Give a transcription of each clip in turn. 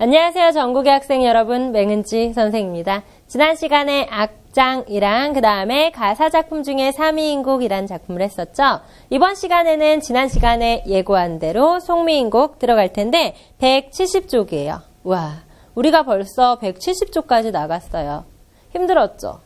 안녕하세요. 전국의 학생 여러분, 맹은지 선생입니다. 지난 시간에 악장이랑 그 다음에 가사작품 중에 3위인곡이란 작품을 했었죠. 이번 시간에는 지난 시간에 예고한 대로 송미인곡 들어갈 텐데 170쪽이에요. 와, 우리가 벌써 170쪽까지 나갔어요. 힘들었죠?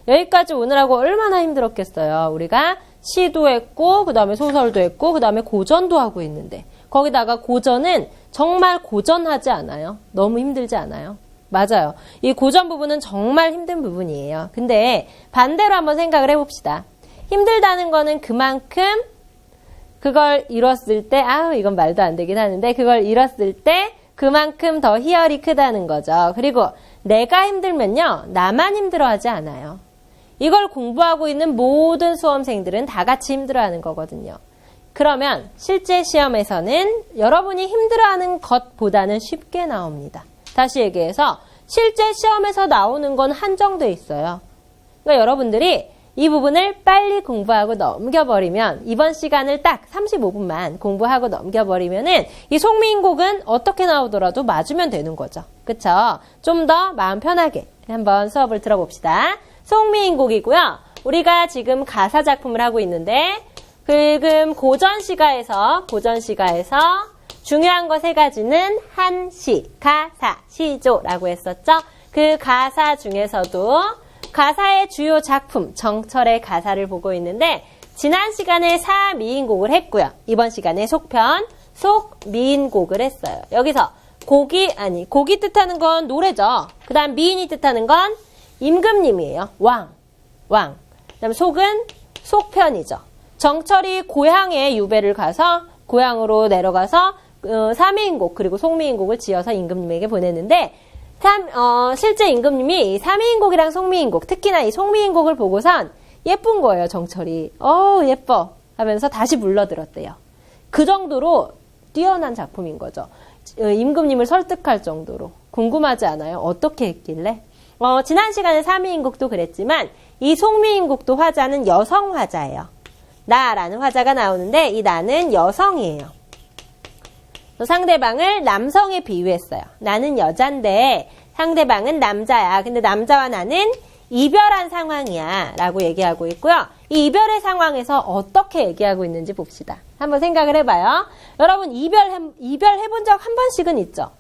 여기까지 오느라고 얼마나 힘들었겠어요. 우리가 시도 했고 그 다음에 소설도 했고 그 다음에 고전도 하고 있는데 거기다가 고전은 정말 고전하지 않아요? 너무 힘들지 않아요? 맞아요. 이 고전 부분은 정말 힘든 부분이에요. 근데 반대로 한번 생각을 해봅시다. 힘들다는 거는 그만큼 그걸 이뤘을 때 이건 말도 안 되긴 하는데 그걸 이뤘을 때 그만큼 더 희열이 크다는 거죠. 그리고 내가 힘들면요. 나만 힘들어하지 않아요. 이걸 공부하고 있는 모든 수험생들은 다 같이 힘들어하는 거거든요. 그러면 실제 시험에서는 여러분이 힘들어하는 것보다는 쉽게 나옵니다. 다시 얘기해서 실제 시험에서 나오는 건 한정돼 있어요. 그러니까 여러분들이 이 부분을 빨리 공부하고 넘겨버리면 이번 시간을 딱 35분만 공부하고 넘겨버리면은 이 송미인곡은 어떻게 나오더라도 맞으면 되는 거죠. 그쵸? 좀 더 마음 편하게 한번 수업을 들어봅시다. 송미인곡이고요. 우리가 지금 가사 작품을 하고 있는데 지금 고전시가에서 중요한 거 세 가지는 한시, 가사, 시조라고 했었죠. 그 가사 중에서도 가사의 주요 작품, 정철의 가사를 보고 있는데 지난 시간에 사미인곡을 했고요. 이번 시간에 속편, 속미인곡을 했어요. 여기서 곡이 뜻하는 건 노래죠. 그 다음 미인이 뜻하는 건 임금님이에요. 왕. 그 다음에 속은 속편이죠. 정철이 고향에 유배를 가서 고향으로 내려가서 삼위인곡 그리고 송미인곡을 지어서 임금님에게 보냈는데 실제 임금님이 삼위인곡이랑 송미인곡 특히나 이 송미인곡을 보고선 예쁜 거예요. 정철이. 예뻐 하면서 다시 불러들었대요. 그 정도로 뛰어난 작품인 거죠. 임금님을 설득할 정도로. 궁금하지 않아요? 어떻게 했길래? 지난 시간에 삼위인곡도 그랬지만 이 송미인곡도 화자는 여성 화자예요. 나라는 화자가 나오는데 이 나는 여성이에요. 상대방을 남성에 비유했어요. 나는 여잔데 상대방은 남자야. 근데 남자와 나는 이별한 상황이야 라고 얘기하고 있고요. 이 이별의 상황에서 어떻게 얘기하고 있는지 봅시다. 한번 생각을 해봐요. 여러분 이별해본 적 한 번씩은 있죠.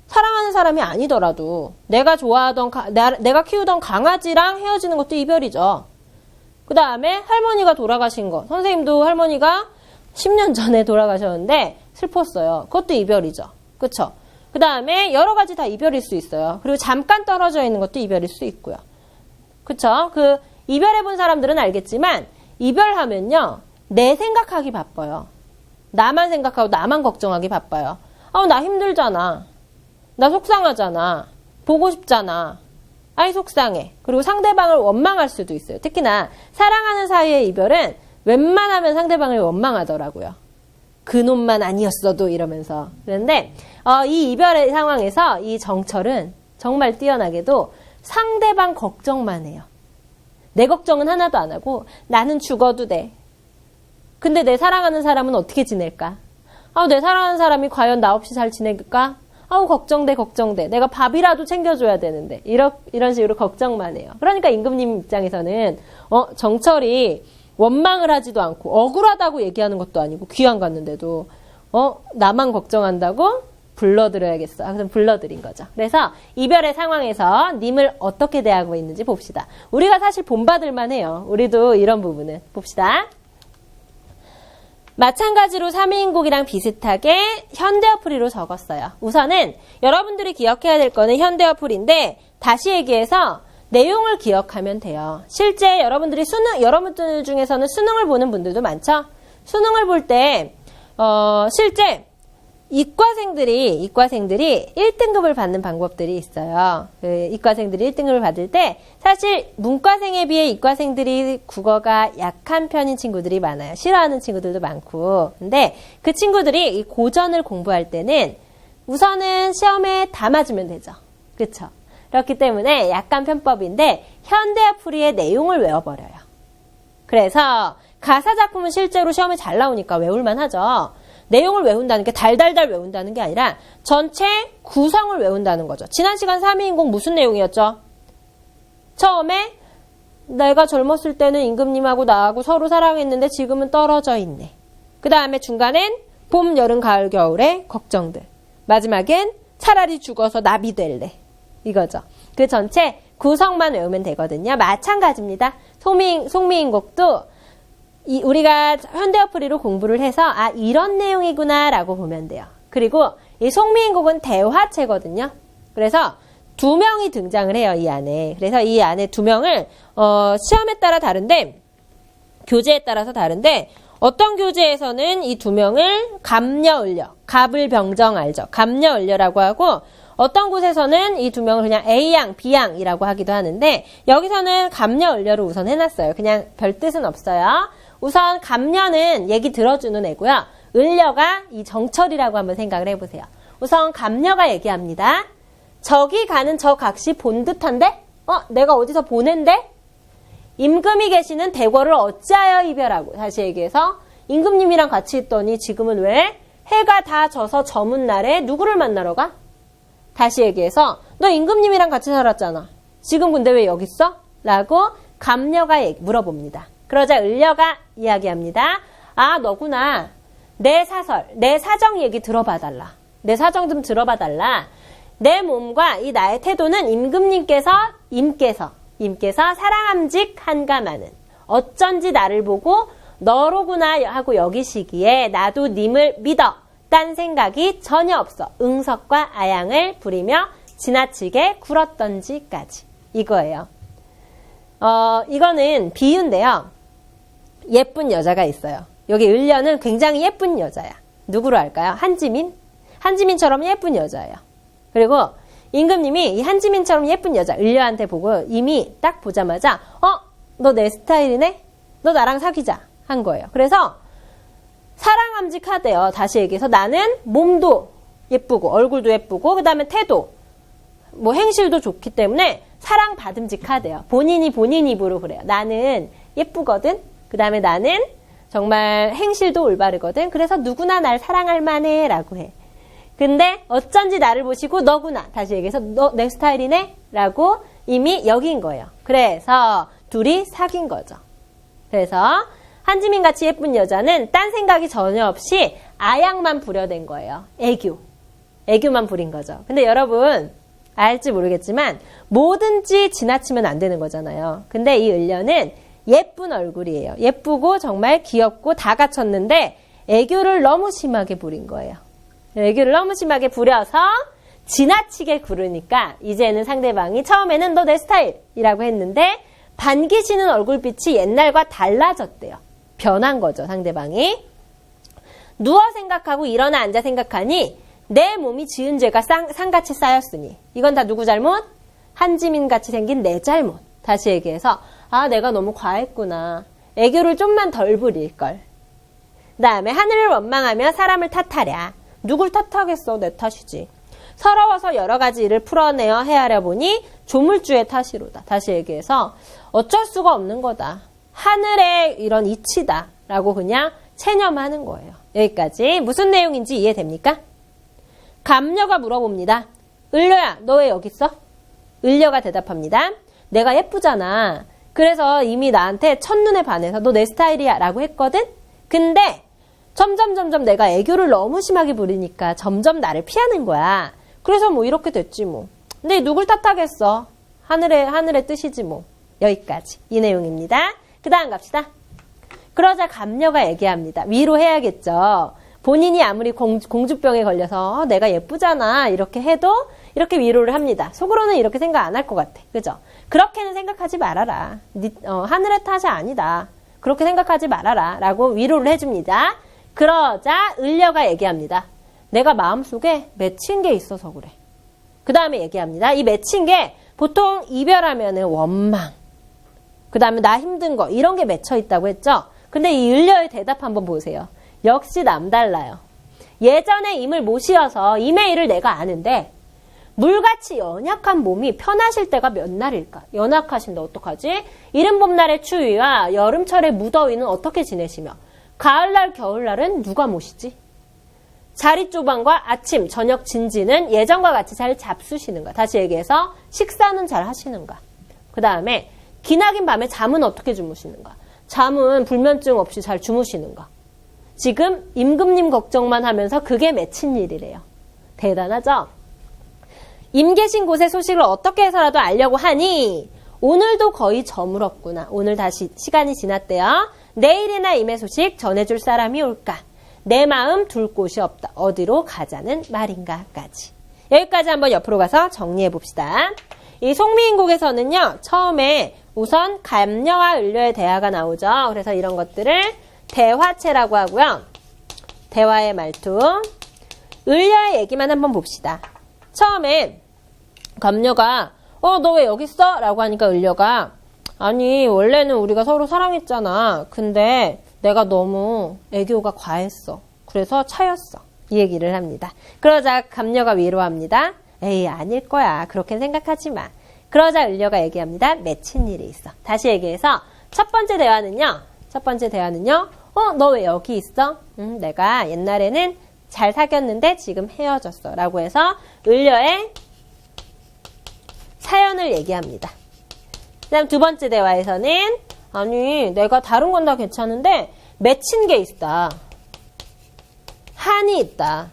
사랑하는 사람이 아니더라도 내가 좋아하던 내가 키우던 강아지랑 헤어지는 것도 이별이죠. 그 다음에 할머니가 돌아가신 거. 선생님도 할머니가 10년 전에 돌아가셨는데 슬펐어요. 그것도 이별이죠. 그쵸? 그 다음에 여러 가지 다 이별일 수 있어요. 그리고 잠깐 떨어져 있는 것도 이별일 수 있고요. 그쵸? 이별해본 사람들은 알겠지만 이별하면요. 내 생각하기 바빠요. 나만 생각하고 나만 걱정하기 바빠요. 나 힘들잖아. 나 속상하잖아. 보고 싶잖아. 속상해. 그리고 상대방을 원망할 수도 있어요. 특히나 사랑하는 사이의 이별은 웬만하면 상대방을 원망하더라고요. 그놈만 아니었어도 이러면서. 그런데 이 이별의 상황에서 이 정철은 정말 뛰어나게도 상대방 걱정만 해요. 내 걱정은 하나도 안 하고 나는 죽어도 돼. 근데 내 사랑하는 사람은 어떻게 지낼까? 내 사랑하는 사람이 과연 나 없이 잘 지낼까? 걱정돼. 내가 밥이라도 챙겨줘야 되는데. 이런 식으로 걱정만 해요. 그러니까 임금님 입장에서는, 정철이 원망을 하지도 않고, 억울하다고 얘기하는 것도 아니고, 귀양 갔는데도, 나만 걱정한다고? 불러드려야겠어. 그래서 불러드린 거죠. 그래서 이별의 상황에서 님을 어떻게 대하고 있는지 봅시다. 우리가 사실 본받을만 해요. 우리도 이런 부분은. 봅시다. 마찬가지로 삼위인곡이랑 비슷하게 현대어풀이로 적었어요. 우선은 여러분들이 기억해야 될 거는 현대어풀인데 다시 얘기해서 내용을 기억하면 돼요. 실제 여러분들 중에서는 수능을 보는 분들도 많죠? 수능을 볼 때 실제 이과생들이 1등급을 받는 방법들이 있어요. 이과생들이 1등급을 받을 때 사실 문과생에 비해 이과생들이 국어가 약한 편인 친구들이 많아요. 싫어하는 친구들도 많고. 근데 그 친구들이 이 고전을 공부할 때는 우선은 시험에 다 맞으면 되죠. 그렇죠? 그렇기 때문에 약간 편법인데 현대어풀이의 내용을 외워버려요. 그래서 가사 작품은 실제로 시험에 잘 나오니까 외울만 하죠. 내용을 외운다는 게 달달달 외운다는 게 아니라 전체 구성을 외운다는 거죠. 지난 시간 3위인공 무슨 내용이었죠? 처음에 내가 젊었을 때는 임금님하고 나하고 서로 사랑했는데 지금은 떨어져 있네. 그 다음에 중간엔 봄, 여름, 가을, 겨울의 걱정들. 마지막엔 차라리 죽어서 나비 될래. 이거죠. 그 전체 구성만 외우면 되거든요. 마찬가지입니다. 송미인곡도 우리가 현대어플이로 공부를 해서 아 이런 내용이구나 라고 보면 돼요. 그리고 이 송미인곡은 대화체거든요. 그래서 2명이 등장을 해요. 이 안에. 그래서 이 안에 2명을 시험에 따라 다른데 교재에 따라서 다른데 어떤 교재에서는 이 2명을 갑녀을려, 갑을병정 알죠? 갑녀을려라고 하고 어떤 곳에서는 이 2명을 그냥 A양, B양이라고 하기도 하는데 여기서는 갑녀을려로 우선 해놨어요. 그냥 별 뜻은 없어요. 우선 갑녀는 얘기 들어주는 애고요. 을려가 이 정철이라고 한번 생각을 해보세요. 우선 갑녀가 얘기합니다. 저기 가는 저 각시 본 듯한데? 내가 어디서 보낸데? 임금이 계시는 대궐을 어찌하여 이별하고 다시 얘기해서 임금님이랑 같이 있더니 지금은 왜 해가 다 져서 저문 날에 누구를 만나러 가? 다시 얘기해서 너 임금님이랑 같이 살았잖아. 지금 근데 왜 여기 있어? 라고 갑녀가 물어봅니다. 그러자 을려가 이야기합니다. 아 너구나. 내 사설, 내 사정 얘기 들어봐달라. 내 사정 좀 들어봐달라. 내 몸과 이 나의 태도는 임금님께서 사랑함직 한가마는 어쩐지 나를 보고 너로구나 하고 여기시기에 나도 님을 믿어 딴 생각이 전혀 없어 응석과 아양을 부리며 지나치게 굴었던지까지 이거예요. 이거는 비유인데요. 예쁜 여자가 있어요. 여기 을려는 굉장히 예쁜 여자야. 누구로 할까요? 한지민처럼 예쁜 여자예요. 그리고 임금님이 이 한지민처럼 예쁜 여자 을려한테 보고 이미 딱 보자마자 너 내 스타일이네? 너 나랑 사귀자 한 거예요. 그래서 사랑함직하대요. 다시 얘기해서 나는 몸도 예쁘고 얼굴도 예쁘고 그 다음에 태도 뭐 행실도 좋기 때문에 사랑받음직하대요. 본인 입으로 그래요. 나는 예쁘거든. 그 다음에 나는 정말 행실도 올바르거든. 그래서 누구나 날 사랑할 만해 라고 해. 근데 어쩐지 나를 보시고 너구나. 다시 얘기해서 너 내 스타일이네? 라고 이미 여긴 거예요. 그래서 둘이 사귄 거죠. 그래서 한지민같이 예쁜 여자는 딴 생각이 전혀 없이 아양만 부려댄 거예요. 애교만 부린 거죠. 근데 여러분 알지 모르겠지만 뭐든지 지나치면 안 되는 거잖아요. 근데 이 을려는 예쁜 얼굴이에요. 예쁘고 정말 귀엽고 다 갖췄는데 애교를 너무 심하게 부린 거예요. 애교를 너무 심하게 부려서 지나치게 구르니까 이제는 상대방이 처음에는 너 내 스타일이라고 했는데 반기시는 얼굴빛이 옛날과 달라졌대요. 변한 거죠, 상대방이. 누워 생각하고 일어나 앉아 생각하니 내 몸이 지은 죄가 산같이 쌓였으니 이건 다 누구 잘못? 한지민같이 생긴 내 잘못. 다시 얘기해서 아 내가 너무 과했구나. 애교를 좀만 덜 부릴걸. 그 다음에 하늘을 원망하며 사람을 탓하랴. 누굴 탓하겠어? 내 탓이지. 서러워서 여러 가지 일을 풀어내어 헤아려 보니 조물주의 탓이로다. 다시 얘기해서 어쩔 수가 없는 거다. 하늘의 이런 이치다. 라고 그냥 체념하는 거예요. 여기까지 무슨 내용인지 이해됩니까? 갑녀가 물어봅니다. 을려야 너 왜 여기 있어? 을려가 대답합니다. 내가 예쁘잖아. 그래서 이미 나한테 첫눈에 반해서 너 내 스타일이야 라고 했거든? 근데 점점 내가 애교를 너무 심하게 부리니까 점점 나를 피하는 거야. 그래서 뭐 이렇게 됐지 뭐. 근데 누굴 탓하겠어. 하늘의 뜻이지 뭐. 여기까지 이 내용입니다. 그 다음 갑시다. 그러자 갑녀가 얘기합니다. 위로해야겠죠. 본인이 아무리 공주병에 걸려서 내가 예쁘잖아 이렇게 해도 이렇게 위로를 합니다. 속으로는 이렇게 생각 안 할 것 같아. 그죠? 그렇게는 생각하지 말아라. 하늘의 탓이 아니다. 그렇게 생각하지 말아라. 라고 위로를 해줍니다. 그러자 을려가 얘기합니다. 내가 마음속에 맺힌 게 있어서 그래. 그 다음에 얘기합니다. 이 맺힌 게 보통 이별하면은 원망, 그 다음에 나 힘든 거 이런 게 맺혀 있다고 했죠. 근데 이 을려의 대답 한번 보세요. 역시 남달라요. 예전에 임을 모시어서 임의 일을 내가 아는데 물같이 연약한 몸이 편하실 때가 몇 날일까? 연약하신데 어떡하지? 이른 봄날의 추위와 여름철의 무더위는 어떻게 지내시며 가을날 겨울날은 누가 모시지? 자리 쪼방과 아침, 저녁 진지는 예전과 같이 잘 잡수시는가. 다시 얘기해서 식사는 잘 하시는가. 그 다음에 기나긴 밤에 잠은 어떻게 주무시는가. 잠은 불면증 없이 잘 주무시는가. 지금 임금님 걱정만 하면서 그게 맺힌 일이래요. 대단하죠? 임 계신 곳의 소식을 어떻게 해서라도 알려고 하니 오늘도 거의 저물었구나. 오늘 다시 시간이 지났대요. 내일이나 임의 소식 전해줄 사람이 올까? 내 마음 둘 곳이 없다. 어디로 가자는 말인가까지. 여기까지 한번 옆으로 가서 정리해 봅시다. 이 송미인곡에서는요. 처음에 우선 감녀와 을녀의 대화가 나오죠. 그래서 이런 것들을 대화체라고 하고요. 대화의 말투. 을녀의 얘기만 한번 봅시다. 처음에 감녀가 너 왜 여기 있어? 라고 하니까 을녀가 아니 원래는 우리가 서로 사랑했잖아. 근데 내가 너무 애교가 과했어. 그래서 차였어. 이 얘기를 합니다. 그러자 감녀가 위로합니다. 에이 아닐 거야. 그렇게 생각하지 마. 그러자 을녀가 얘기합니다. 맺힌 일이 있어. 다시 얘기해서 첫 번째 대화는요. 너 왜 여기 있어? 내가 옛날에는 잘 사귀었는데 지금 헤어졌어. 라고 해서 을녀의 사연을 얘기합니다. 그 다음 두 번째 대화에서는 아니 내가 다른 건 다 괜찮은데 맺힌 게 있다. 한이 있다.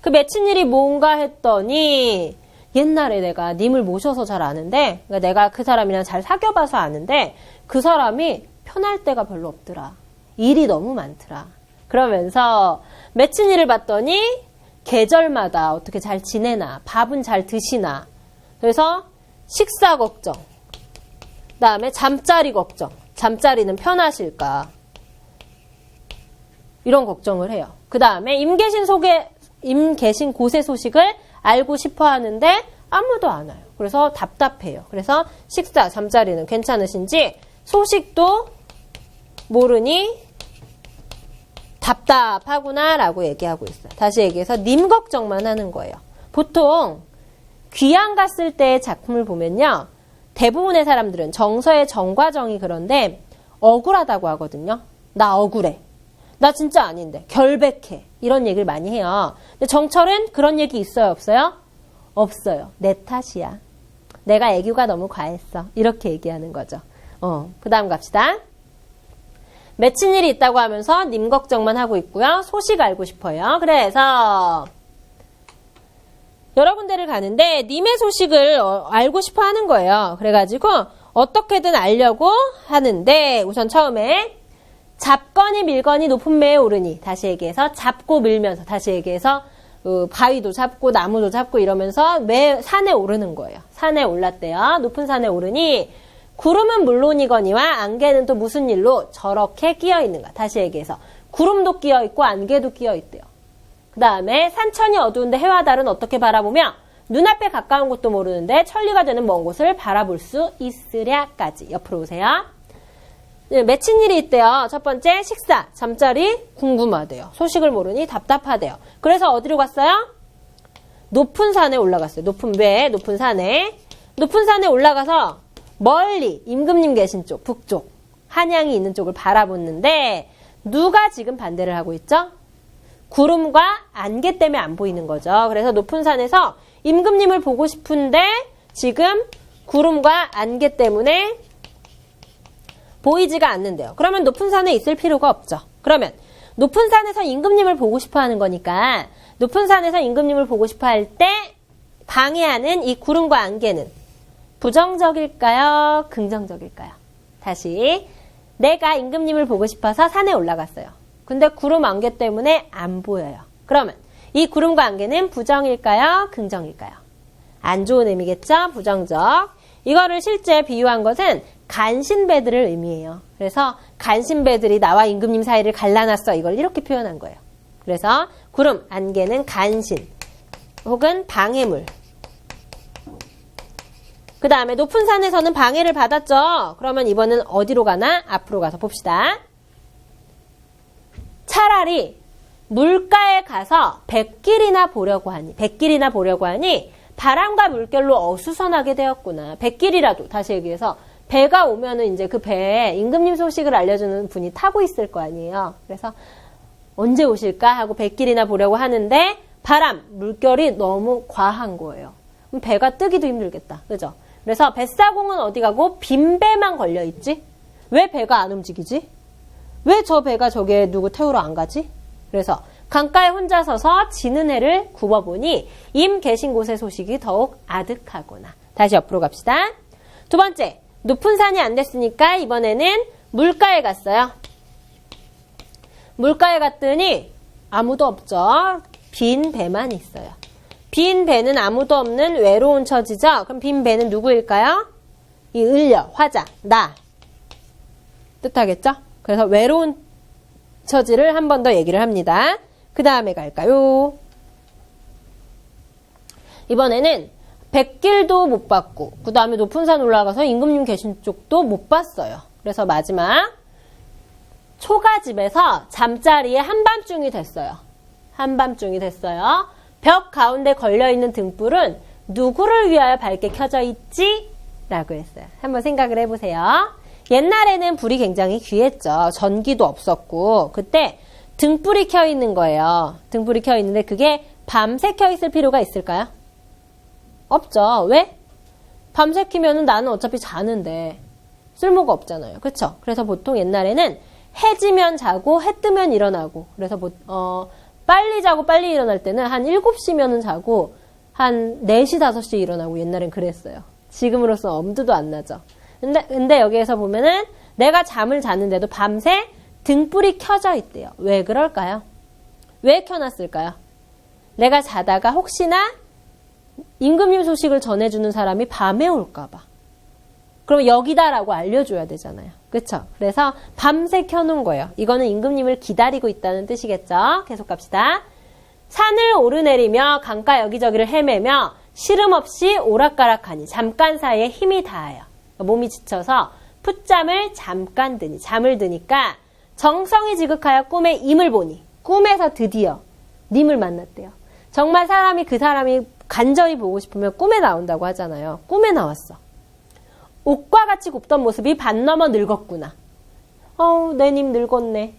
그 맺힌 일이 뭔가 했더니 옛날에 내가 님을 모셔서 잘 아는데 그러니까 내가 그 사람이랑 잘 사귀어봐서 아는데 그 사람이 편할 때가 별로 없더라. 일이 너무 많더라. 그러면서 맺힌 일을 봤더니 계절마다 어떻게 잘 지내나 밥은 잘 드시나 그래서 식사 걱정 그 다음에 잠자리 걱정 잠자리는 편하실까 이런 걱정을 해요. 그 다음에 임 계신 곳의 소식을 알고 싶어 하는데 아무도 안 와요. 그래서 답답해요. 그래서 식사, 잠자리는 괜찮으신지 소식도 모르니 답답하구나 라고 얘기하고 있어요. 다시 얘기해서 님 걱정만 하는 거예요. 보통 귀양 갔을 때의 작품을 보면요. 대부분의 사람들은 정서의 정과 정이 그런데 억울하다고 하거든요. 나 억울해. 나 진짜 아닌데 결백해. 이런 얘기를 많이 해요. 근데 정철은 그런 얘기 있어요? 없어요? 없어요. 내 탓이야. 내가 애교가 너무 과했어. 이렇게 얘기하는 거죠. 그 다음 갑시다. 맺힌 일이 있다고 하면서 님 걱정만 하고 있고요. 소식 알고 싶어요. 그래서 여러 군데를 가는데 님의 소식을 알고 싶어 하는 거예요. 그래가지고 어떻게든 알려고 하는데 우선 처음에 잡거니 밀거니 높은 매에 오르니 다시 얘기해서 잡고 밀면서 다시 얘기해서 바위도 잡고 나무도 잡고 이러면서 매 산에 오르는 거예요. 산에 올랐대요. 높은 산에 오르니 구름은 물론이거니와 안개는 또 무슨 일로 저렇게 끼어 있는가. 다시 얘기해서 구름도 끼어 있고 안개도 끼어 있대요. 그 다음에 산천이 어두운데 해와 달은 어떻게 바라보며 눈앞에 가까운 곳도 모르는데 천리가 되는 먼 곳을 바라볼 수 있으랴까지. 옆으로 오세요. 맺힌 일이 있대요. 첫 번째 식사, 잠자리 궁금하대요. 소식을 모르니 답답하대요. 그래서 어디로 갔어요? 높은 산에 올라갔어요. 높은 배, 높은 산에. 높은 산에 올라가서 멀리 임금님 계신 쪽, 북쪽, 한양이 있는 쪽을 바라보는데 누가 지금 반대를 하고 있죠? 구름과 안개 때문에 안 보이는 거죠. 그래서 높은 산에서 임금님을 보고 싶은데 지금 구름과 안개 때문에 보이지가 않는데요. 그러면 높은 산에 있을 필요가 없죠. 그러면 높은 산에서 임금님을 보고 싶어 하는 거니까 높은 산에서 임금님을 보고 싶어 할 때 방해하는 이 구름과 안개는 부정적일까요? 긍정적일까요? 다시 내가 임금님을 보고 싶어서 산에 올라갔어요. 근데 구름 안개 때문에 안 보여요. 그러면 이 구름과 안개는 부정일까요? 긍정일까요? 안 좋은 의미겠죠? 부정적. 이거를 실제 비유한 것은 간신배들을 의미해요. 그래서 간신배들이 나와 임금님 사이를 갈라놨어. 이걸 이렇게 표현한 거예요. 그래서 구름, 안개는 간신 혹은 방해물. 그 다음에 높은 산에서는 방해를 받았죠. 그러면 이번엔 어디로 가나? 앞으로 가서 봅시다. 차라리 물가에 가서 백길이나 보려고 하니 바람과 물결로 어수선하게 되었구나. 백길이라도 다시 얘기해서 배가 오면은 이제 그 배에 임금님 소식을 알려주는 분이 타고 있을 거 아니에요. 그래서 언제 오실까 하고 뱃길이나 보려고 하는데 바람, 물결이 너무 과한 거예요. 그럼 배가 뜨기도 힘들겠다. 그죠? 그래서 뱃사공은 어디 가고 빈배만 걸려있지? 왜 배가 안 움직이지? 왜 저 배가 저게 누구 태우러 안 가지? 그래서 강가에 혼자 서서 지는 해를 굽어보니 임 계신 곳의 소식이 더욱 아득하구나. 다시 옆으로 갑시다. 두 번째, 높은 산이 안 됐으니까 이번에는 물가에 갔어요. 물가에 갔더니 아무도 없죠. 빈 배만 있어요. 빈 배는 아무도 없는 외로운 처지죠. 그럼 빈 배는 누구일까요? 이 을려, 화자, 나. 뜻하겠죠? 그래서 외로운 처지를 한 번 더 얘기를 합니다. 그 다음에 갈까요? 이번에는 뱃길도 못 봤고 그 다음에 높은 산 올라가서 임금님 계신 쪽도 못 봤어요. 그래서 마지막 초가집에서 잠자리에 한밤중이 됐어요. 한밤중이 됐어요. 벽 가운데 걸려있는 등불은 누구를 위하여 밝게 켜져 있지? 라고 했어요. 한번 생각을 해보세요. 옛날에는 불이 굉장히 귀했죠. 전기도 없었고 그때 등불이 켜 있는 거예요. 등불이 켜 있는데 그게 밤새 켜 있을 필요가 있을까요? 없죠. 왜? 밤새 키면은 나는 어차피 자는데 쓸모가 없잖아요. 그쵸? 그래서 보통 옛날에는 해 지면 자고 해 뜨면 일어나고 그래서 빨리 자고 빨리 일어날 때는 한 7시면은 자고 한 4시, 5시에 일어나고 옛날엔 그랬어요. 지금으로서 엄두도 안 나죠. 근데 여기에서 보면은 내가 잠을 자는데도 밤새 등불이 켜져 있대요. 왜 그럴까요? 왜 켜놨을까요? 내가 자다가 혹시나 임금님 소식을 전해주는 사람이 밤에 올까봐. 그럼 여기다라고 알려줘야 되잖아요. 그쵸? 그래서 밤새 켜놓은 거예요. 이거는 임금님을 기다리고 있다는 뜻이겠죠? 계속 갑시다. 산을 오르내리며 강가 여기저기를 헤매며 시름 없이 오락가락하니 잠깐 사이에 힘이 다하여 몸이 지쳐서 풋잠을 잠깐 드니 잠을 드니까 정성이 지극하여 꿈에 임을 보니 꿈에서 드디어 님을 만났대요. 정말 사람이 그 사람이 간절히 보고 싶으면 꿈에 나온다고 하잖아요. 꿈에 나왔어. 옷과 같이 곱던 모습이 반 넘어 늙었구나. 내 님 늙었네.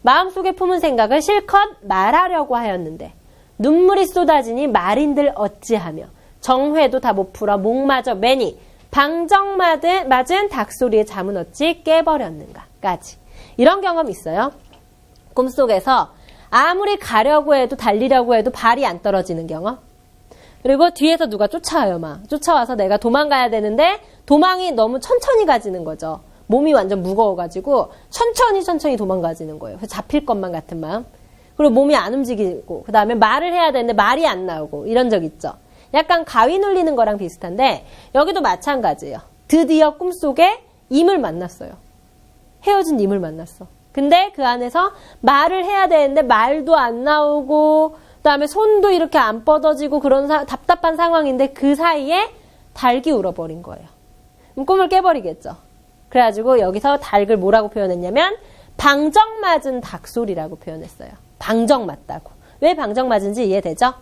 마음속에 품은 생각을 실컷 말하려고 하였는데 눈물이 쏟아지니 말인들 어찌하며 정회도 다 못 풀어 목마저 매니 방정 맞은 닭소리에 잠은 어찌 깨버렸는가까지. 이런 경험 있어요. 꿈속에서 아무리 가려고 해도 달리려고 해도 발이 안 떨어지는 경험. 그리고 뒤에서 누가 쫓아와요. 막 쫓아와서 내가 도망가야 되는데 도망이 너무 천천히 가지는 거죠. 몸이 완전 무거워가지고 천천히 도망가지는 거예요. 그래서 잡힐 것만 같은 마음. 그리고 몸이 안 움직이고 그 다음에 말을 해야 되는데 말이 안 나오고 이런 적 있죠. 약간 가위 눌리는 거랑 비슷한데 여기도 마찬가지예요. 드디어 꿈속에 임을 만났어요. 헤어진 임을 만났어. 근데 그 안에서 말을 해야 되는데 말도 안 나오고 그다음에 손도 이렇게 안 뻗어지고 그런 답답한 상황인데 그 사이에 닭이 울어버린 거예요. 그럼 꿈을 깨버리겠죠. 그래가지고 여기서 닭을 뭐라고 표현했냐면 방정 맞은 닭소리라고 표현했어요. 방정 맞다고. 왜 방정 맞은지 이해되죠?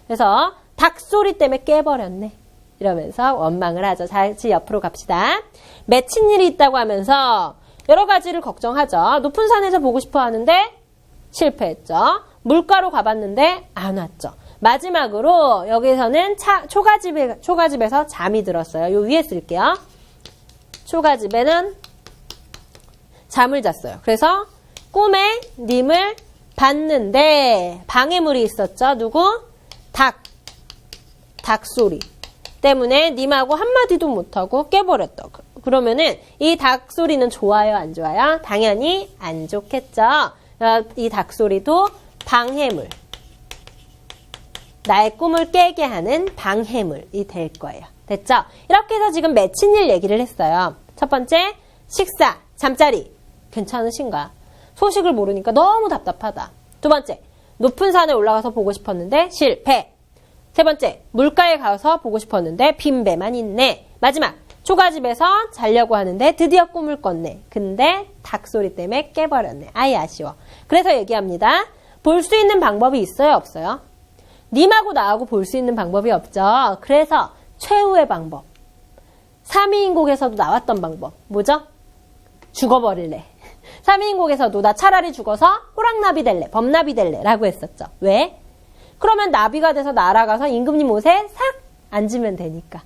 그래서 닭소리 때문에 깨버렸네. 이러면서 원망을 하죠. 다시 옆으로 갑시다. 맺힌 일이 있다고 하면서 여러 가지를 걱정하죠. 높은 산에서 보고 싶어 하는데 실패했죠. 물가로 가봤는데 안 왔죠. 마지막으로 여기서는 초가집에서 잠이 들었어요. 요 위에 쓸게요. 초가집에는 잠을 잤어요. 그래서 꿈에 님을 봤는데 방해물이 있었죠. 누구? 닭소리 때문에 님하고 한마디도 못하고 깨버렸다. 그러면은 이 닭소리는 좋아요, 안 좋아요? 당연히 안 좋겠죠. 이 닭소리도 방해물. 나의 꿈을 깨게 하는 방해물이 될 거예요. 됐죠? 이렇게 해서 지금 맺힌 일 얘기를 했어요. 첫 번째, 식사, 잠자리. 괜찮으신가? 소식을 모르니까 너무 답답하다. 두 번째, 높은 산에 올라가서 보고 싶었는데 실패. 세 번째, 물가에 가서 보고 싶었는데 빈 배만 있네. 마지막, 초가집에서 자려고 하는데 드디어 꿈을 꿨네. 근데 닭소리 때문에 깨버렸네. 아이 아쉬워. 그래서 얘기합니다. 볼 수 있는 방법이 있어요, 없어요? 님하고 나하고 볼 수 있는 방법이 없죠. 그래서 최후의 방법. 3위인곡에서도 나왔던 방법. 뭐죠? 죽어버릴래. 삼위인곡에서도 나 차라리 죽어서 호랑나비 될래, 범나비 될래 라고 했었죠. 왜? 그러면 나비가 돼서 날아가서 임금님 옷에 싹 앉으면 되니까.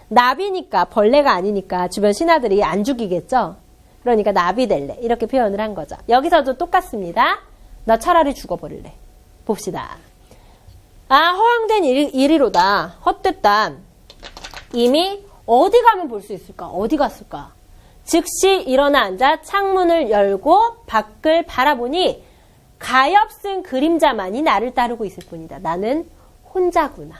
나비니까 벌레가 아니니까 주변 신하들이 안 죽이겠죠. 그러니까 나비 될래 이렇게 표현을 한 거죠. 여기서도 똑같습니다. 나 차라리 죽어버릴래. 봅시다. 허황된 일이로다. 헛됐다. 이미 어디 가면 볼 수 있을까? 어디 갔을까? 즉시 일어나 앉아 창문을 열고 밖을 바라보니 가엾은 그림자만이 나를 따르고 있을 뿐이다. 나는 혼자구나.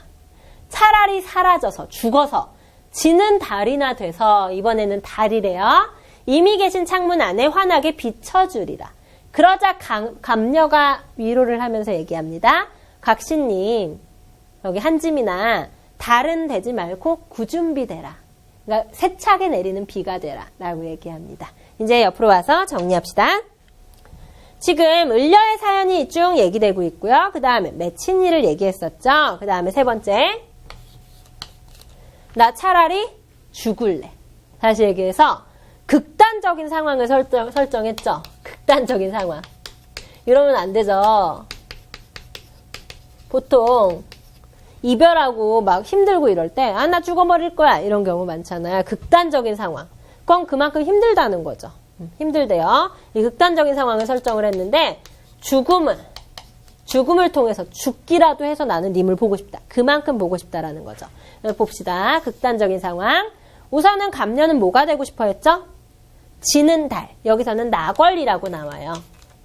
차라리 사라져서 죽어서 지는 달이나 돼서 이번에는 달이래요. 이미 계신 창문 안에 환하게 비춰주리라. 그러자 감녀가 위로를 하면서 얘기합니다. 각신님, 여기 한짐이나 달은 되지 말고 구준비 되라. 그러니까 세차게 내리는 비가 되라 라고 얘기합니다. 이제 옆으로 와서 정리합시다. 지금 을려의 사연이 쭉 얘기되고 있고요. 그 다음에 맺힌 일을 얘기했었죠. 그 다음에 세 번째, 나 차라리 죽을래. 다시 얘기해서 극단적인 상황을 설정했죠. 극단적인 상황. 이러면 안 되죠. 보통 이별하고 막 힘들고 이럴 때 나 죽어버릴 거야 이런 경우 많잖아요. 극단적인 상황. 그건 그만큼 힘들다는 거죠. 힘들대요. 이 극단적인 상황을 설정을 했는데 죽음을 통해서 죽기라도 해서 나는 님을 보고 싶다. 그만큼 보고 싶다라는 거죠. 봅시다. 극단적인 상황. 우선은 감녀는 뭐가 되고 싶어 했죠? 지는 달. 여기서는 나궐이라고 나와요.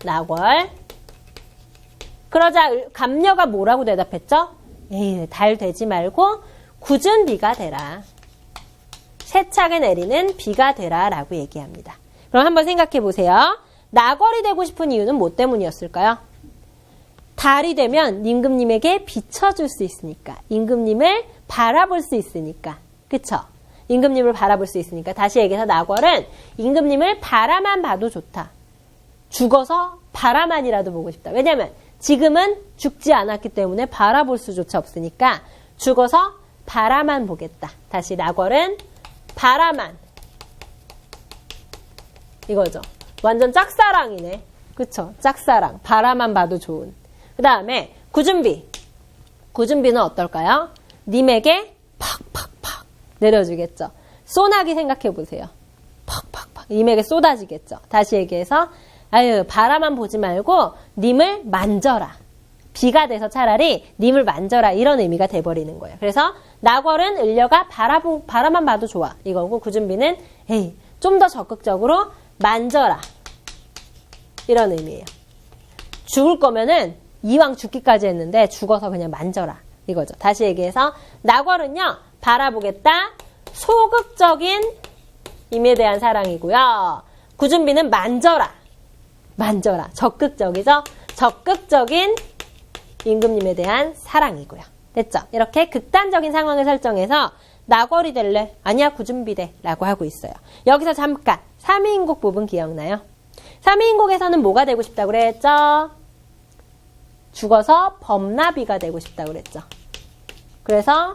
나궐. 그러자 감녀가 뭐라고 대답했죠? 에이, 달 되지 말고 굳은 비가 되라. 세차게 내리는 비가 되라 라고 얘기합니다. 그럼 한번 생각해 보세요. 나궐이 되고 싶은 이유는 뭐 때문이었을까요? 달이 되면 임금님에게 비춰줄 수 있으니까. 임금님을 바라볼 수 있으니까. 그쵸? 임금님을 바라볼 수 있으니까. 다시 얘기해서 나궐은 임금님을 바라만 봐도 좋다. 죽어서 바라만이라도 보고 싶다. 왜냐면 지금은 죽지 않았기 때문에 바라볼 수조차 없으니까 죽어서 바라만 보겠다. 다시 나궐은 바라만. 이거죠. 완전 짝사랑이네. 그쵸? 짝사랑. 바라만 봐도 좋은. 그 다음에 구준비. 구준비는 어떨까요? 님에게 팍팍팍 내려주겠죠. 소나기 생각해 보세요. 팍팍팍. 님에게 쏟아지겠죠. 다시 얘기해서 바라만 보지 말고 님을 만져라. 비가 돼서 차라리 님을 만져라. 이런 의미가 돼버리는 거예요. 그래서 나궐은 을려가 바라만 봐도 좋아. 이거고 구준비는 좀 더 적극적으로 만져라. 이런 의미예요. 죽을 거면은 이왕 죽기까지 했는데 죽어서 그냥 만져라. 이거죠. 다시 얘기해서 나궐은요. 바라보겠다. 소극적인 임에 대한 사랑이고요. 구준비는 만져라. 만져라. 적극적이죠? 적극적인 임금님에 대한 사랑이고요. 됐죠? 이렇게 극단적인 상황을 설정해서 나궐이 될래? 아니야, 구준비 돼. 라고 하고 있어요. 여기서 잠깐 삼위인곡 부분 기억나요? 삼위인곡에서는 뭐가 되고 싶다고 그랬죠? 죽어서 범나비가 되고 싶다고 그랬죠. 그래서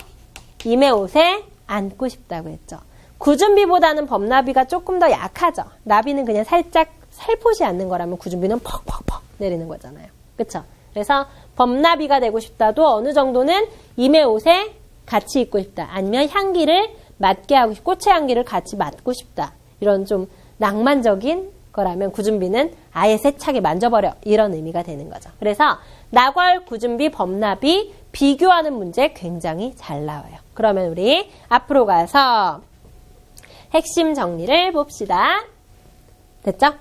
임의 옷에 앉고 싶다고 했죠. 구준비보다는 범나비가 조금 더 약하죠. 나비는 그냥 살짝 살포시 앉는 거라면 구준비는 퍽퍽퍽 내리는 거잖아요. 그쵸? 그래서 범나비가 되고 싶다도 어느 정도는 임의 옷에 같이 입고 싶다. 아니면 향기를 맡게 하고 싶고 꽃의 향기를 같이 맡고 싶다. 이런 좀 낭만적인 거라면 구준비는 아예 세차게 만져버려. 이런 의미가 되는 거죠. 그래서 나궐, 구준비, 범나비 비교하는 문제 굉장히 잘 나와요. 그러면 우리 앞으로 가서 핵심 정리를 봅시다. 됐죠?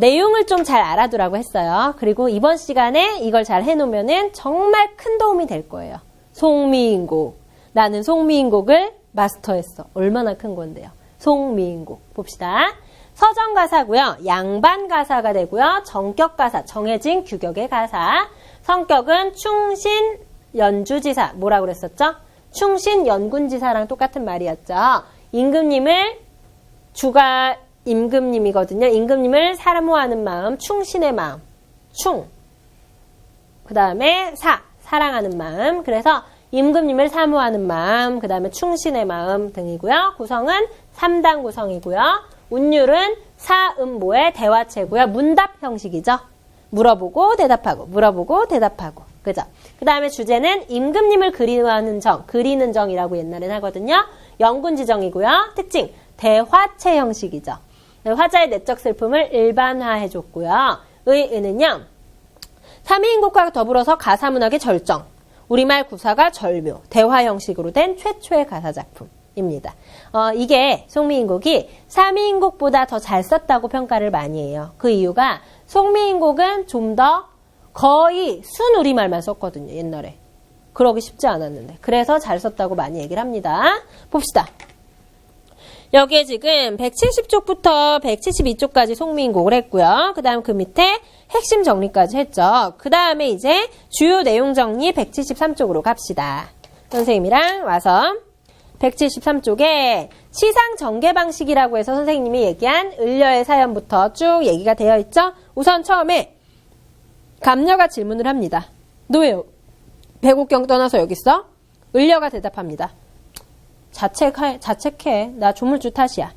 내용을 좀 잘 알아두라고 했어요. 그리고 이번 시간에 이걸 잘 해놓으면은 정말 큰 도움이 될 거예요. 송미인곡. 나는 송미인곡을 마스터했어. 얼마나 큰 건데요. 송미인곡. 봅시다. 서정가사고요. 양반가사가 되고요. 정격가사. 정해진 규격의 가사. 성격은 충신 연주지사. 뭐라고 그랬었죠? 충신 연군지사랑 똑같은 말이었죠. 임금님을 주가 임금님이거든요. 임금님을 사모하는 마음, 충신의 마음, 그 다음에 사랑하는 마음. 그래서 임금님을 사모하는 마음, 그 다음에 충신의 마음 등이고요. 구성은 3단 구성이고요. 운율은 사음보의 대화체고요. 문답 형식이죠. 물어보고 대답하고 물어보고 대답하고. 그죠? 그 다음에 주제는 임금님을 그리는 정이라고 옛날엔 하거든요. 영군지정이고요. 특징 대화체 형식이죠. 화자의 내적 슬픔을 일반화해줬고요. 의은은요. 삼위인곡과 더불어서 가사문학의 절정, 우리말 구사가 절묘, 대화 형식으로 된 최초의 가사작품입니다. 이게 송미인곡이 삼위인곡보다 더 잘 썼다고 평가를 많이 해요. 그 이유가 송미인곡은 좀 더 거의 순 우리말만 썼거든요. 옛날에. 그러기 쉽지 않았는데. 그래서 잘 썼다고 많이 얘기를 합니다. 봅시다. 여기에 지금 170쪽부터 172쪽까지 송미인곡을 했고요. 그 다음 그 밑에 핵심 정리까지 했죠. 그 다음에 이제 주요 내용 정리 173쪽으로 갑시다. 선생님이랑 와서 173쪽에 시상 전개 방식이라고 해서 선생님이 얘기한 을려의 사연부터 쭉 얘기가 되어 있죠. 우선 처음에 감녀가 질문을 합니다. 너 왜 배곡경 떠나서 여기 있어? 을려가 대답합니다. 자책해. 나 조물주 탓이야.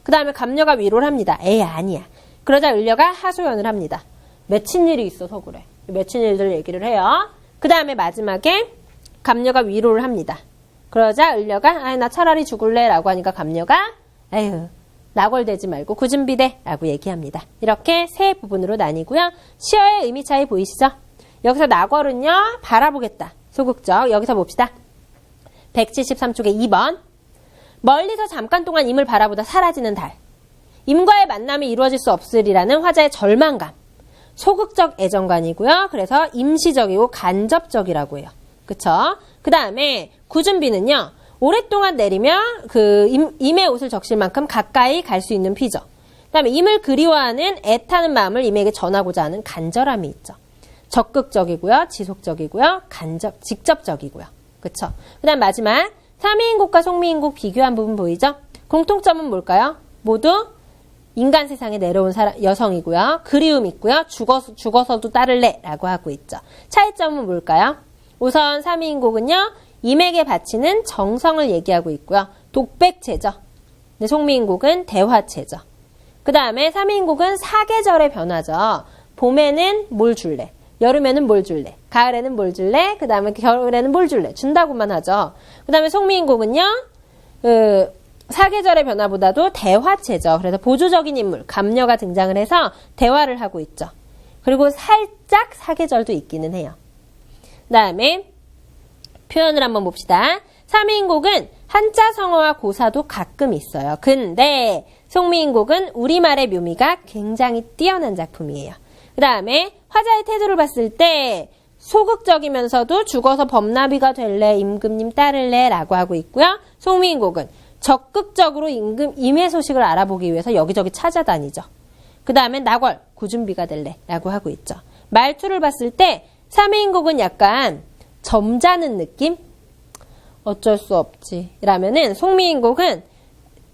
그 다음에 감녀가 위로를 합니다. 에이 아니야. 그러자 을려가 하소연을 합니다. 맺힌 일이 있어서 그래. 맺힌 일들 얘기를 해요. 그 다음에 마지막에 감녀가 위로를 합니다. 그러자 을려가 나 차라리 죽을래 라고 하니까 감녀가 에휴 낙월되지 말고 구준비대 라고 얘기합니다. 이렇게 세 부분으로 나뉘고요. 시어의 의미 차이 보이시죠? 여기서 낙월은요. 바라보겠다. 소극적. 여기서 봅시다. 173쪽에 2번. 멀리서 잠깐 동안 임을 바라보다 사라지는 달. 임과의 만남이 이루어질 수 없으리라는 화자의 절망감. 소극적 애정관이고요. 그래서 임시적이고 간접적이라고 해요. 그쵸? 그 다음에 구준비는요. 오랫동안 내리면 그 임의 옷을 적실 만큼 가까이 갈 수 있는 피죠. 그 다음에 임을 그리워하는 애타는 마음을 임에게 전하고자 하는 간절함이 있죠. 적극적이고요. 지속적이고요. 직접적이고요. 그쵸? 그 다음 마지막 삼위인곡과 송미인곡 비교한 부분 보이죠? 공통점은 뭘까요? 모두 인간 세상에 내려온 여성이고요. 그리움 있고요. 죽어서도 따를래 라고 하고 있죠. 차이점은 뭘까요? 우선 삼위인곡은요. 임에게 바치는 정성을 얘기하고 있고요. 독백체죠. 근데 송미인곡은 대화체죠. 그 다음에 삼위인곡은 사계절의 변화죠. 봄에는 뭘 줄래? 여름에는 뭘 줄래? 가을에는 뭘 줄래? 그 다음에 겨울에는 뭘 줄래? 준다고만 하죠. 그 다음에 송미인곡은요. 사계절의 변화보다도 대화체죠. 그래서 보조적인 인물, 감녀가 등장을 해서 대화를 하고 있죠. 그리고 살짝 사계절도 있기는 해요. 그 다음에 표현을 한번 봅시다. 삼위인곡은 한자 성어와 고사도 가끔 있어요. 근데 송미인곡은 우리말의 묘미가 굉장히 뛰어난 작품이에요. 그 다음에 화자의 태도를 봤을 때 소극적이면서도 죽어서 범나비가 될래, 임금님 따를래 라고 하고 있고요. 송미인곡은 적극적으로 임의 소식을 알아보기 위해서 여기저기 찾아다니죠. 그 다음에 낙월, 구준비가 될래 라고 하고 있죠. 말투를 봤을 때 삼위인곡은 약간 점잖은 느낌? 어쩔 수 없지. 라면은 송미인곡은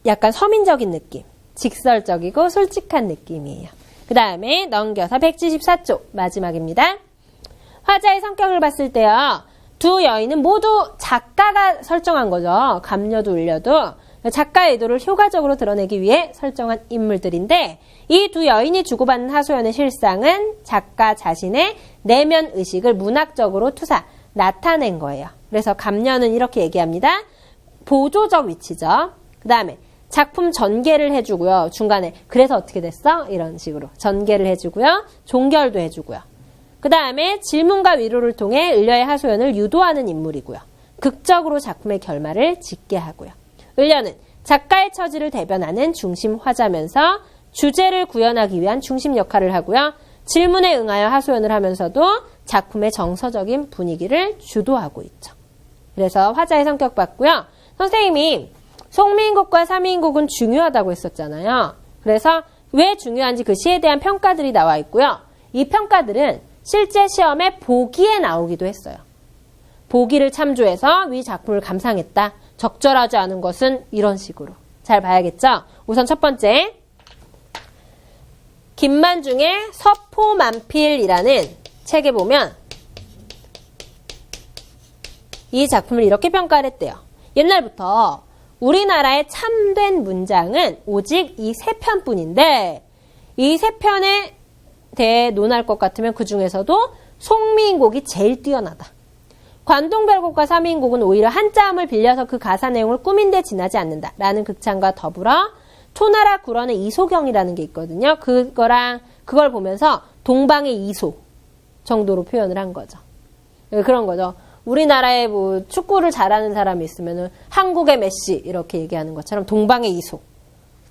약간 서민적인 느낌. 직설적이고 솔직한 느낌이에요. 그 다음에 넘겨서 174쪽 마지막입니다. 화자의 성격을 봤을 때요. 두 여인은 모두 작가가 설정한 거죠. 감녀도 을려도. 작가의 의도를 효과적으로 드러내기 위해 설정한 인물들인데 이 두 여인이 주고받는 하소연의 실상은 작가 자신의 내면 의식을 문학적으로 나타낸 거예요. 그래서 감녀는 이렇게 얘기합니다. 보조적 위치죠. 그 다음에 작품 전개를 해주고요. 중간에 그래서 어떻게 됐어? 이런 식으로 전개를 해주고요. 종결도 해주고요. 그 다음에 질문과 위로를 통해 을려의 하소연을 유도하는 인물이고요. 극적으로 작품의 결말을 짓게 하고요. 을려는 작가의 처지를 대변하는 중심 화자면서 주제를 구현하기 위한 중심 역할을 하고요. 질문에 응하여 하소연을 하면서도 작품의 정서적인 분위기를 주도하고 있죠. 그래서 화자의 성격 봤고요. 선생님이 송미인곡과 삼위인곡은 중요하다고 했었잖아요. 그래서 왜 중요한지 그 시에 대한 평가들이 나와 있고요. 이 평가들은 실제 시험에 보기에 나오기도 했어요. 보기를 참조해서 위 작품을 감상했다. 적절하지 않은 것은 이런 식으로. 잘 봐야겠죠? 우선 첫 번째. 김만중의 서포만필이라는 책에 보면 이 작품을 이렇게 평가를 했대요. 옛날부터 우리나라의 참된 문장은 오직 이 3편뿐인데 이 3편에 대해 논할 것 같으면 그 중에서도 송미인곡이 제일 뛰어나다. 관동별곡과 삼인곡은 오히려 한자음을 빌려서 그 가사 내용을 꾸민 데 지나지 않는다 라는 극찬과 더불어 초나라 구런의 이소경이라는 게 있거든요. 그걸 보면서 동방의 이소 정도로 표현을 한 거죠. 그런 거죠. 우리나라에 뭐 축구를 잘하는 사람이 있으면은 한국의 메시 이렇게 얘기하는 것처럼 동방의 이소.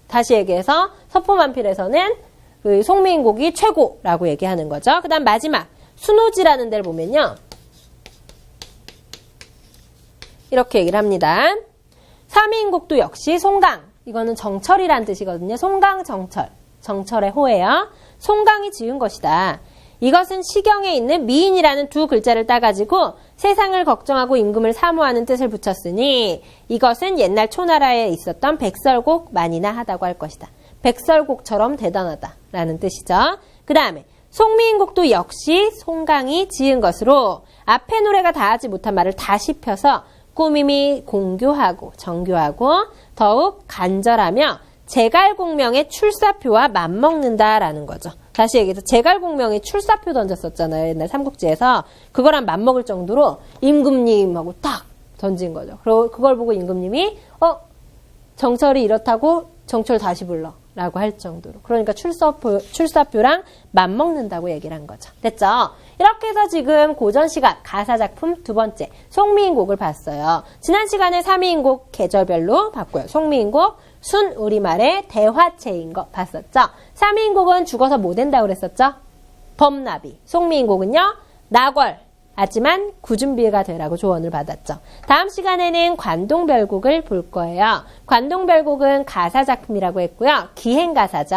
다시 얘기해서 서포만필에서는 그 송미인곡이 최고라고 얘기하는 거죠. 그 다음 마지막 순호지라는 데를 보면요. 이렇게 얘기를 합니다. 삼인곡도 역시 송강. 이거는 정철이란 뜻이거든요. 송강 정철. 정철의 호예요. 송강이 지은 것이다. 이것은 시경에 있는 미인이라는 두 글자를 따가지고 세상을 걱정하고 임금을 사모하는 뜻을 붙였으니 이것은 옛날 초나라에 있었던 백설곡만이나 하다고 할 것이다. 백설곡처럼 대단하다 라는 뜻이죠. 그 다음에 송미인곡도 역시 송강이 지은 것으로 앞에 노래가 다 하지 못한 말을 다시 펴서 꾸밈이 공교하고 정교하고 더욱 간절하며 제갈공명의 출사표와 맞먹는다라는 거죠. 다시 얘기해서 제갈공명이 출사표 던졌었잖아요. 옛날 삼국지에서. 그거랑 맞먹을 정도로 임금님하고 딱 던진 거죠. 그리고 그걸 보고 임금님이 정철이 이렇다고 정철 다시 불러 라고 할 정도로. 그러니까 출사표랑 맞먹는다고 얘기를 한 거죠. 됐죠? 이렇게 해서 지금 고전시가 가사작품 두 번째 송미인곡을 봤어요. 지난 시간에 삼미인곡 계절별로 봤고요. 송미인곡 순 우리말의 대화체인 거 봤었죠. 삼미인곡은 죽어서 못 된다고 그랬었죠. 범나비. 송미인곡은요. 나궐. 하지만 구준비가 되라고 조언을 받았죠. 다음 시간에는 관동별곡을 볼 거예요. 관동별곡은 가사작품이라고 했고요. 기행가사죠.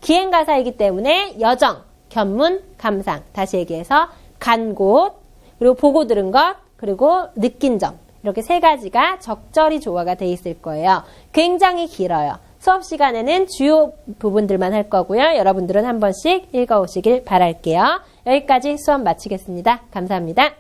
기행가사이기 때문에 여정, 견문, 감상. 다시 얘기해서 간 곳, 그리고 보고 들은 것, 그리고 느낀 점. 이렇게 세 가지가 적절히 조화가 돼 있을 거예요. 굉장히 길어요. 수업 시간에는 주요 부분들만 할 거고요. 여러분들은 한 번씩 읽어오시길 바랄게요. 여기까지 수업 마치겠습니다. 감사합니다.